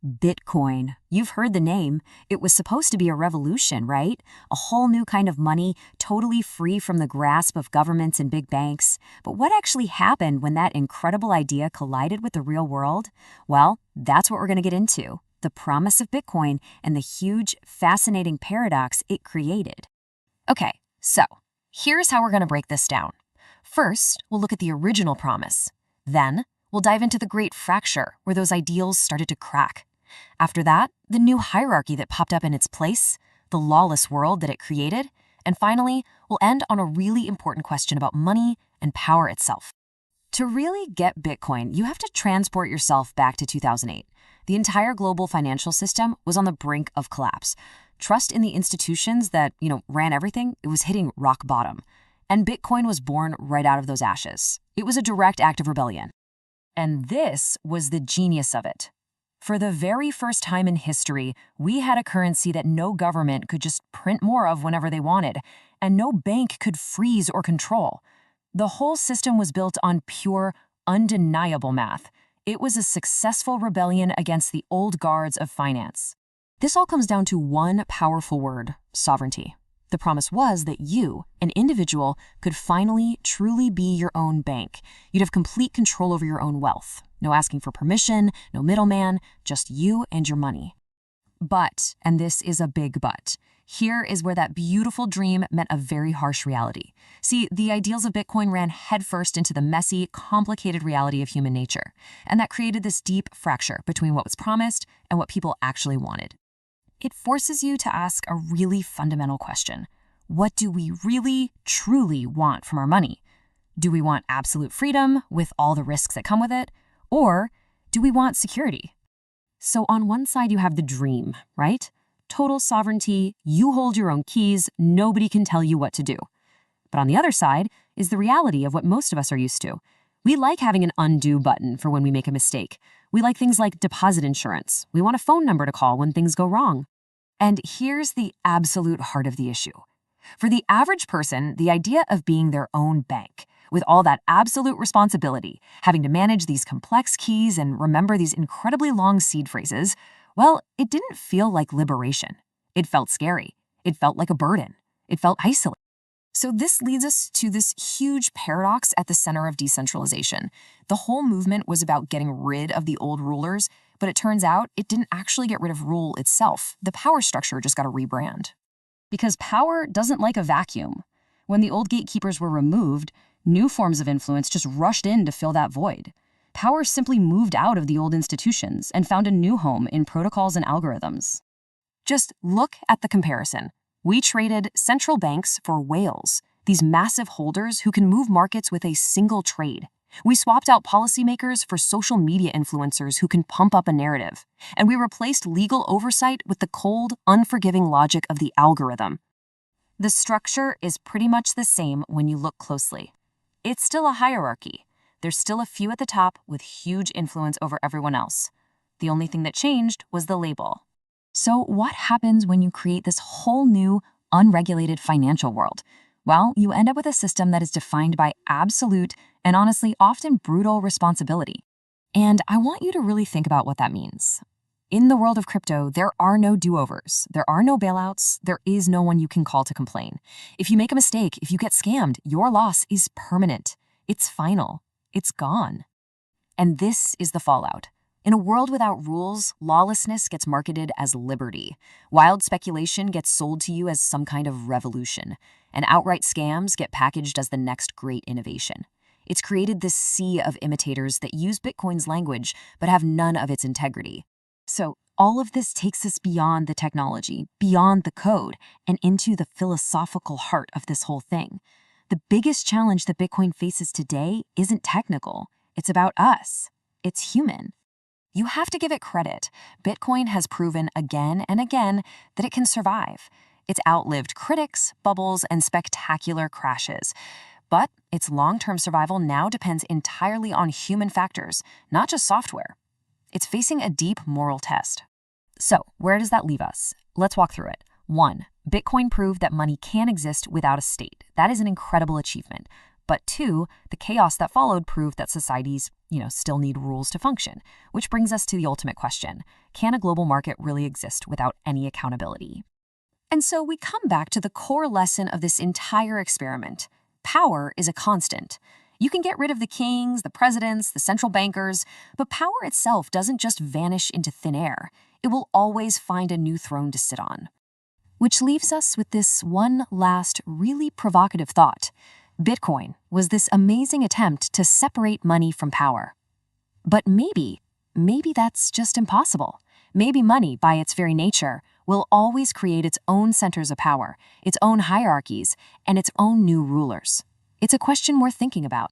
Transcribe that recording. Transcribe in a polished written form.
Bitcoin. You've heard the name. It was supposed to be a revolution, right? A whole new kind of money, totally free from the grasp of governments and big banks. But what actually happened when that incredible idea collided with the real world? Well, that's what we're going to get into. The promise of Bitcoin and the huge, fascinating paradox it created. Okay, so here's how we're going to break this down. First, we'll look at the original promise. Then, we'll dive into the great fracture where those ideals started to crack. After that, the new hierarchy that popped up in its place, the lawless world that it created, and finally, we'll end on a really important question about money and power itself. To really get Bitcoin, you have to transport yourself back to 2008. The entire global financial system was on the brink of collapse. Trust in the institutions that, ran everything, it was hitting rock bottom. And Bitcoin was born right out of those ashes. It was a direct act of rebellion. And this was the genius of it. For the very first time in history, we had a currency that no government could just print more of whenever they wanted, and no bank could freeze or control. The whole system was built on pure, undeniable math. It was a successful rebellion against the old guards of finance. This all comes down to one powerful word: sovereignty. The promise was that you, an individual, could finally, truly be your own bank. You'd have complete control over your own wealth. No asking for permission, no middleman, just you and your money. But, and this is a big but, here is where that beautiful dream met a very harsh reality. See, the ideals of Bitcoin ran headfirst into the messy, complicated reality of human nature, and that created this deep fracture between what was promised and what people actually wanted. It forces you to ask a really fundamental question. What do we really, truly want from our money? Do we want absolute freedom with all the risks that come with it? Or do we want security? So on one side you have the dream, right? Total sovereignty, you hold your own keys, nobody can tell you what to do. But on the other side is the reality of what most of us are used to. We like having an undo button for when we make a mistake. We like things like deposit insurance. We want a phone number to call when things go wrong. And here's the absolute heart of the issue. For the average person, the idea of being their own bank, with all that absolute responsibility, having to manage these complex keys and remember these incredibly long seed phrases, well, it didn't feel like liberation. It felt scary. It felt like a burden. It felt isolating. So this leads us to this huge paradox at the center of decentralization. The whole movement was about getting rid of the old rulers, but it turns out it didn't actually get rid of rule itself. The power structure just got a rebrand. Because power doesn't like a vacuum. When the old gatekeepers were removed, new forms of influence just rushed in to fill that void. Power simply moved out of the old institutions and found a new home in protocols and algorithms. Just look at the comparison. We traded central banks for whales, these massive holders who can move markets with a single trade. We swapped out policymakers for social media influencers who can pump up a narrative. And we replaced legal oversight with the cold, unforgiving logic of the algorithm. The structure is pretty much the same when you look closely. It's still a hierarchy. There's still a few at the top with huge influence over everyone else. The only thing that changed was the label. So what happens when you create this whole new, unregulated financial world? Well, you end up with a system that is defined by absolute and honestly often brutal responsibility. And I want you to really think about what that means. In the world of crypto, there are no do-overs. There are no bailouts. There is no one you can call to complain. If you make a mistake, if you get scammed, your loss is permanent. It's final. It's gone. And this is the fallout. In a world without rules, lawlessness gets marketed as liberty. Wild speculation gets sold to you as some kind of revolution. And outright scams get packaged as the next great innovation. It's created this sea of imitators that use Bitcoin's language but have none of its integrity. So all of this takes us beyond the technology, beyond the code, and into the philosophical heart of this whole thing. The biggest challenge that Bitcoin faces today isn't technical. It's about us. It's human. You have to give it credit. Bitcoin has proven again and again that it can survive. It's outlived critics, bubbles, and spectacular crashes. But its long-term survival now depends entirely on human factors, not just software. It's facing a deep moral test. So, where does that leave us? Let's walk through it. 1. Bitcoin proved that money can exist without a state. That is an incredible achievement. But 2, the chaos that followed proved that societies, still need rules to function, which brings us to the ultimate question. Can a global market really exist without any accountability? And so we come back to the core lesson of this entire experiment. Power is a constant. You can get rid of the kings, the presidents, the central bankers, but power itself doesn't just vanish into thin air. It will always find a new throne to sit on. Which leaves us with this one last really provocative thought. Bitcoin was this amazing attempt to separate money from power. But maybe that's just impossible. Maybe money, by its very nature, will always create its own centers of power, its own hierarchies, and its own new rulers. It's a question worth thinking about.